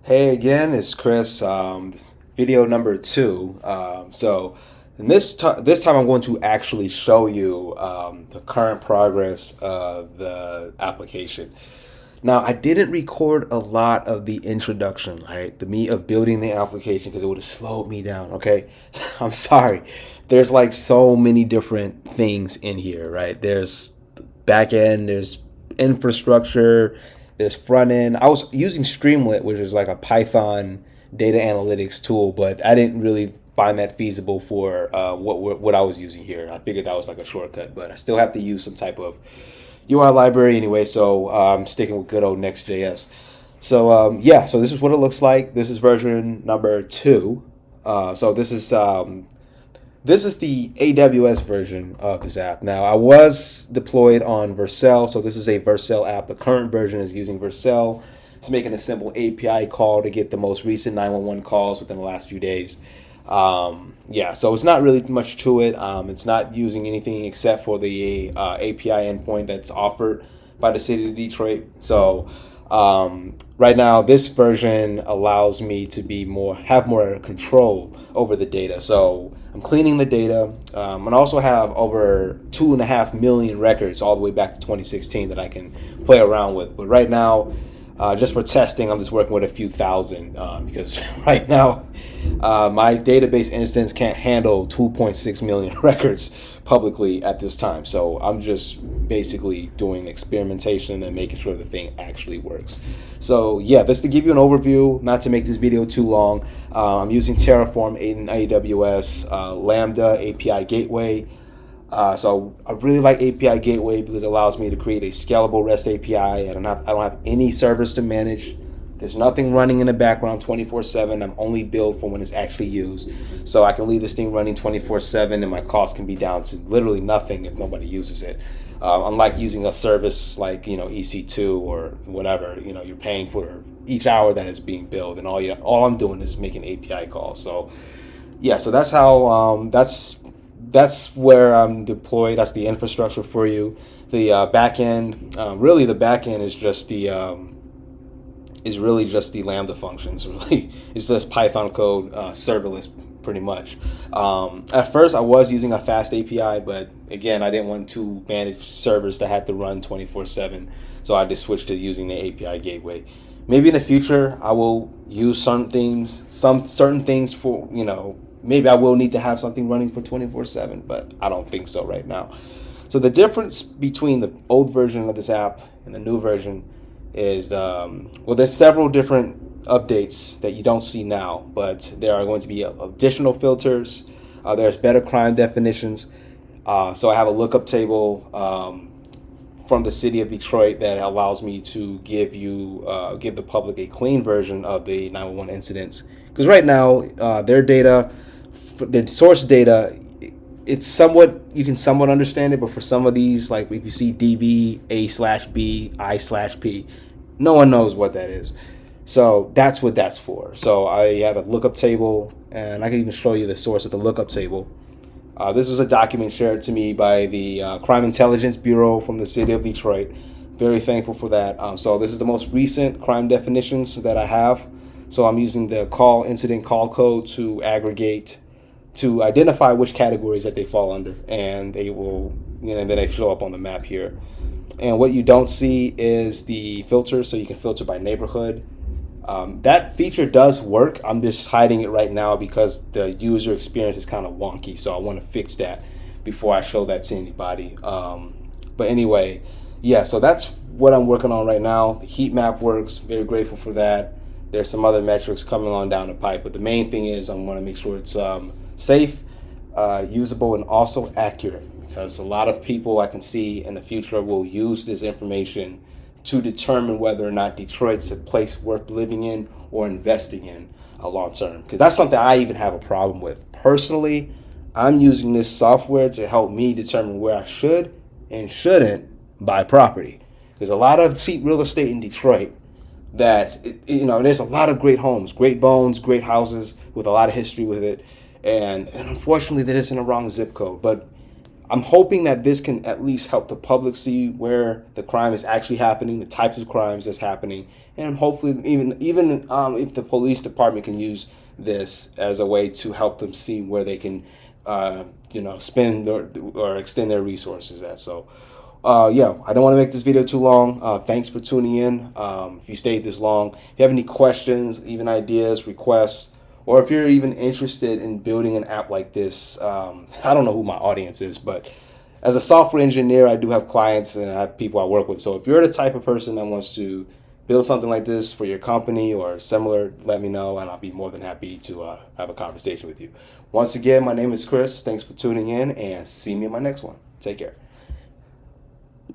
Hey again, it's Chris. This video number two. This time I'm going to actually show you the current progress of the application. Now, I didn't record a lot of the introduction, right? The meat of building the application because it would have slowed me down. Okay, I'm sorry. There's like so many different things in here, right? There's backend, there's infrastructure, there's front end. I was using Streamlit, which is like a Python data analytics tool, but I didn't really find that feasible for what I was using here. I figured that was like a shortcut, but I still have to use some type of UI library anyway, so I'm sticking with good old Next.js. So this is what it looks like. This is version number two. This is the AWS version of this app. Now, I was deployed on Vercel, so this is a Vercel app. The current version is using Vercel. It's making a simple API call to get the most recent 911 calls within the last few days. So it's not really much to it. It's not using anything except for the API endpoint that's offered by the city of Detroit. Right now, this version allows me to have more control over the data. So I'm cleaning the data, and also have over 2.5 million records all the way back to 2016 that I can play around with. But right now, just for testing, I'm just working with a few thousand because right now my database instance can't handle 2.6 million records publicly at this time. So I'm just basically doing experimentation and making sure the thing actually works. So yeah, just to give you an overview, not to make this video too long, I'm using Terraform in AWS, Lambda API Gateway. So I really like API Gateway because it allows me to create a scalable REST API. I don't have any servers to manage. There's nothing running in the background 24/7. I'm only billed for when it's actually used. So I can leave this thing running 24/7 and my cost can be down to literally nothing if nobody uses it. Unlike using a service like, EC2 or whatever, you're paying for each hour that it's being billed, and all I'm doing is making API calls. So yeah, so that's where I'm deployed. That's the infrastructure for you. The backend, really, the backend is really just the Lambda functions. Really, it's just Python code, serverless, pretty much. At first, I was using a fast API, but again, I didn't want to manage servers that had to run 24/7, so I just switched to using the API gateway. Maybe in the future, I will use some certain things for maybe I will need to have something running for 24/7, but I don't think so right now. So the difference between the old version of this app and the new version is there's several different updates that you don't see now, but there are going to be additional filters. There's better crime definitions. So I have a lookup table from the city of Detroit that allows me to give the public a clean version of the 911 incidents. Because right now, their data, the source data, you can somewhat understand it, but for some of these, like if you see DV A/B I/P, no one knows what that is. So that's what that's for. So I have a lookup table, and I can even show you the source of the lookup table. This was a document shared to me by the Crime Intelligence Bureau from the city of Detroit. Very thankful for that. So this is the most recent crime definitions that I have. So I'm using the incident call code to identify which categories that they fall under, and then they show up on the map here. And what you don't see is the filter, so you can filter by neighborhood. That feature does work. I'm just hiding it right now because the user experience is kind of wonky, so I want to fix that before I show that to anybody. But anyway, yeah, so that's what I'm working on right now. The heat map works. Very grateful for that. There's some other metrics coming on down the pipe, but the main thing is I want to make sure it's safe, usable, and also accurate, because a lot of people I can see in the future will use this information to determine whether or not Detroit's a place worth living in or investing in long term. Because that's something I even have a problem with. Personally, I'm using this software to help me determine where I should and shouldn't buy property. There's a lot of cheap real estate in Detroit that, there's a lot of great homes, great bones, great houses with a lot of history with it. And unfortunately, that is in the wrong zip code. But I'm hoping that this can at least help the public see where the crime is actually happening, the types of crimes that's happening, and hopefully even if the police department can use this as a way to help them see where they can, spend or extend their resources at. So, yeah, I don't want to make this video too long. Thanks for tuning in. If you stayed this long, if you have any questions, even ideas, requests, or if you're even interested in building an app like this, I don't know who my audience is, but as a software engineer, I do have clients and I have people I work with. So if you're the type of person that wants to build something like this for your company or similar, let me know and I'll be more than happy to have a conversation with you. Once again, my name is Chris. Thanks for tuning in and see me in my next one. Take care.